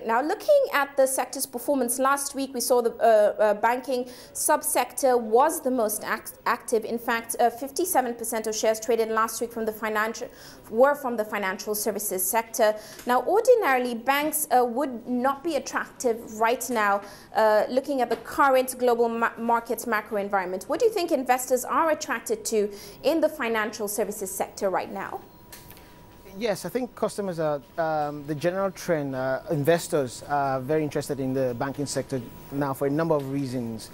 Now, looking at the sector's performance last week, we saw the banking subsector was the most active. In fact, 57% of shares traded last week from the financial services sector. Now, ordinarily, banks would not be attractive right now, looking at the current global markets macro environment. What do you think investors are attracted to in the financial services sector right now? Yes, I think customers are, the general trend, investors are very interested in the banking sector now for a number of reasons.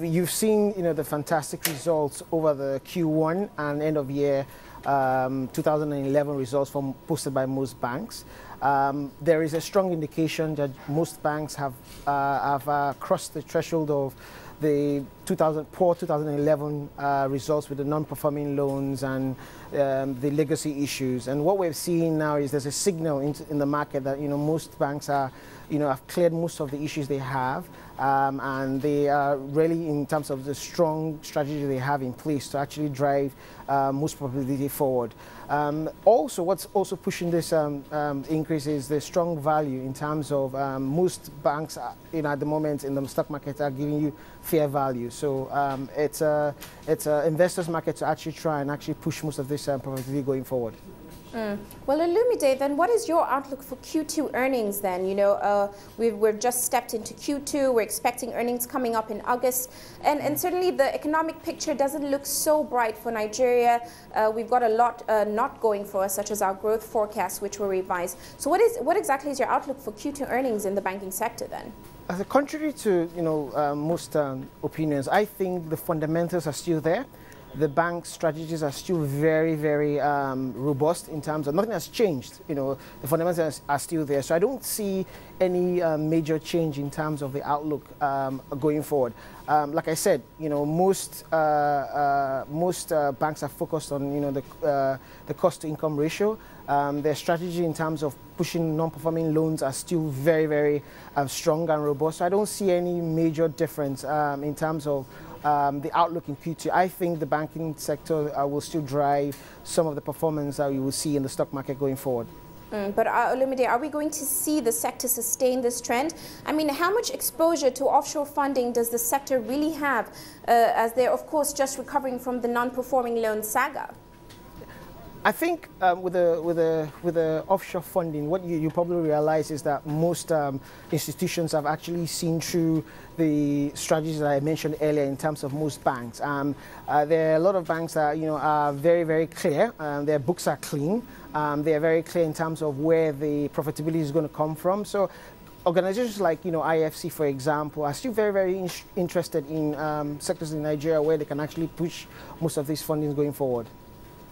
You've seen, the fantastic results over the Q1 and end of year 2011 results posted by most banks. There is a strong indication that most banks have crossed the threshold of the poor 2011 results with the non-performing loans and the legacy issues. And what we're seeing now is there's a signal in the market that most banks are have cleared most of the issues they have, and they are really, in terms of the strong strategy they have in place to actually drive most profitability forward. Also, what's also pushing this increase is the strong value in terms of most banks, at the moment in the stock market are giving you fair value. So it's an investors market to actually try and actually push most of this profitability going forward. Well, Olumide, then what is your outlook for Q2 earnings then? We've just stepped into Q2, we're expecting earnings coming up in August, and certainly the economic picture doesn't look so bright for Nigeria. We've got a lot not going for us, such as our growth forecasts, which were revised. So what exactly is your outlook for Q2 earnings in the banking sector then? Contrary to most opinions, I think the fundamentals are still there. The bank strategies are still very, very robust in terms of nothing has changed. The fundamentals are still there. So I don't see any major change in terms of the outlook going forward. Like I said, most banks are focused on the cost-to-income ratio. Their strategy in terms of pushing non-performing loans are still very, very strong and robust. So I don't see any major difference in terms of the outlook in Q2. I think the banking sector will still drive some of the performance that we will see in the stock market going forward. But Olumide, are we going to see the sector sustain this trend? I mean, how much exposure to offshore funding does the sector really have, as they're, of course, just recovering from the non-performing loan saga? I think with the offshore funding, what you probably realize is that most institutions have actually seen through the strategies that I mentioned earlier in terms of most banks. There are a lot of banks that are very, very clear. Their books are clean. They are very clear in terms of where the profitability is going to come from. So organizations like IFC, for example, are still very, very interested in sectors in Nigeria where they can actually push most of these fundings going forward.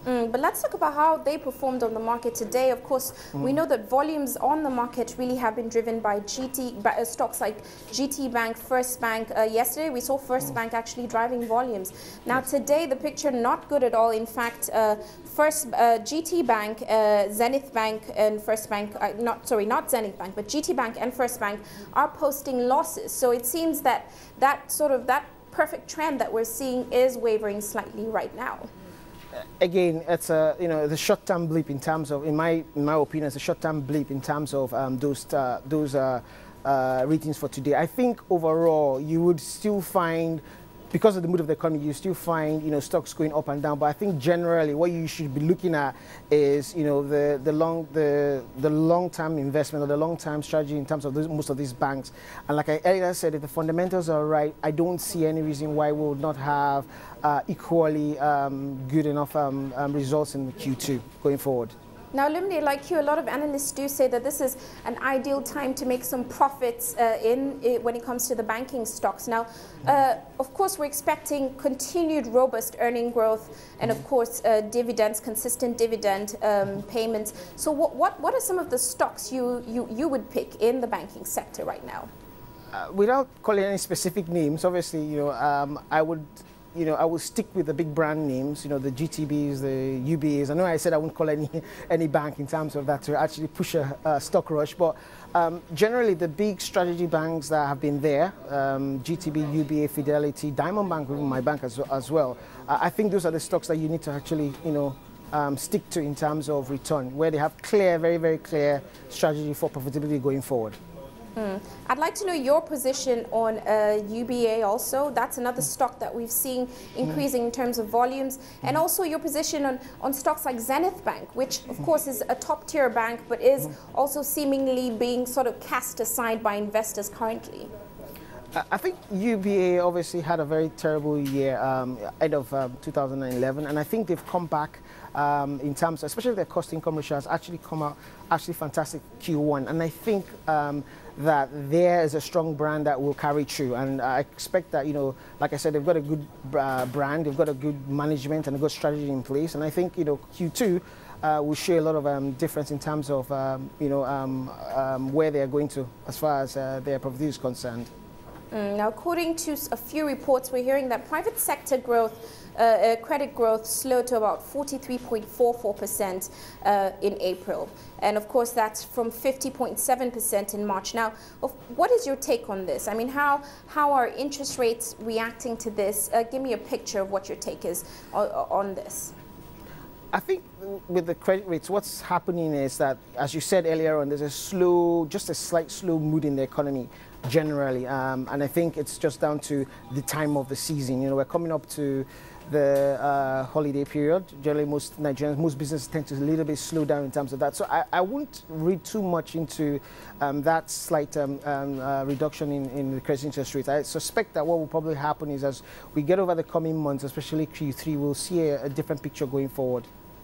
But let's talk about how they performed on the market today. Of course, we know that volumes on the market really have been driven by stocks like GT Bank, First Bank. Yesterday, we saw First Bank actually driving volumes. Now, today, the picture not good at all. In fact, GT Bank, Zenith Bank, and First Bank, not Zenith Bank, but GT Bank and First Bank are posting losses. So it seems that that perfect trend that we're seeing is wavering slightly right now. Again, it's the short-term blip in terms of, in my opinion, it's a short-term blip in terms of those ratings for today. I think overall you would still find, because of the mood of the economy, you still find stocks going up and down. But I think generally what you should be looking at is the long-term investment or the long-term strategy in terms of most of these banks. And like I earlier said, if the fundamentals are right, I don't see any reason why we would not have equally good enough results in the Q2 going forward. Now, Olumide, like you, a lot of analysts do say that this is an ideal time to make some profits when it comes to the banking stocks. Now, of course, we're expecting continued robust earning growth and, of course, dividends, consistent dividend payments. So what are some of the stocks you would pick in the banking sector right now? Without calling any specific names, obviously, I will stick with the big brand names, the GTBs, the UBAs. I know I said I wouldn't call any bank in terms of that to actually push a stock rush, but generally the big strategy banks that have been there, GTB, UBA, Fidelity, Diamond Bank, my bank as well. I think those are the stocks that you need to actually, stick to in terms of return, where they have clear, very, very clear strategy for profitability going forward. I'd like to know your position on UBA also. That's another stock that we've seen increasing in terms of volumes. And also your position on stocks like Zenith Bank, which of course is a top tier bank, but is also seemingly being sort of cast aside by investors currently. I think UBA obviously had a very terrible year end of 2011, and I think they've come back in terms, especially their cost-income ratio has actually come out actually fantastic Q1, and I think that there is a strong brand that will carry through, and I expect that, you know, like I said, they've got a good brand, they've got a good management and a good strategy in place, and I think, you know, Q2 will show a lot of difference in terms of you know, where they are going to as far as their profitability is concerned. Now, according to a few reports, we're hearing that private sector growth, credit growth slowed to about 43.44% in April. And of course, that's from 50.7% in March. Now, what is your take on this? I mean, how are interest rates reacting to this? Give me a picture of what your take is on this. I think with the credit rates, what's happening is that, as you said earlier on, there's a slow, just a slight slow mood in the economy generally. And I think it's just down to the time of the season. You know, we're coming up to the holiday period. Generally, most Nigerians, most businesses tend to a little bit slow down in terms of that. So I wouldn't read too much into that slight reduction in the credit interest rate. I suspect that what will probably happen is as we get over the coming months, especially Q3, we'll see a different picture going forward.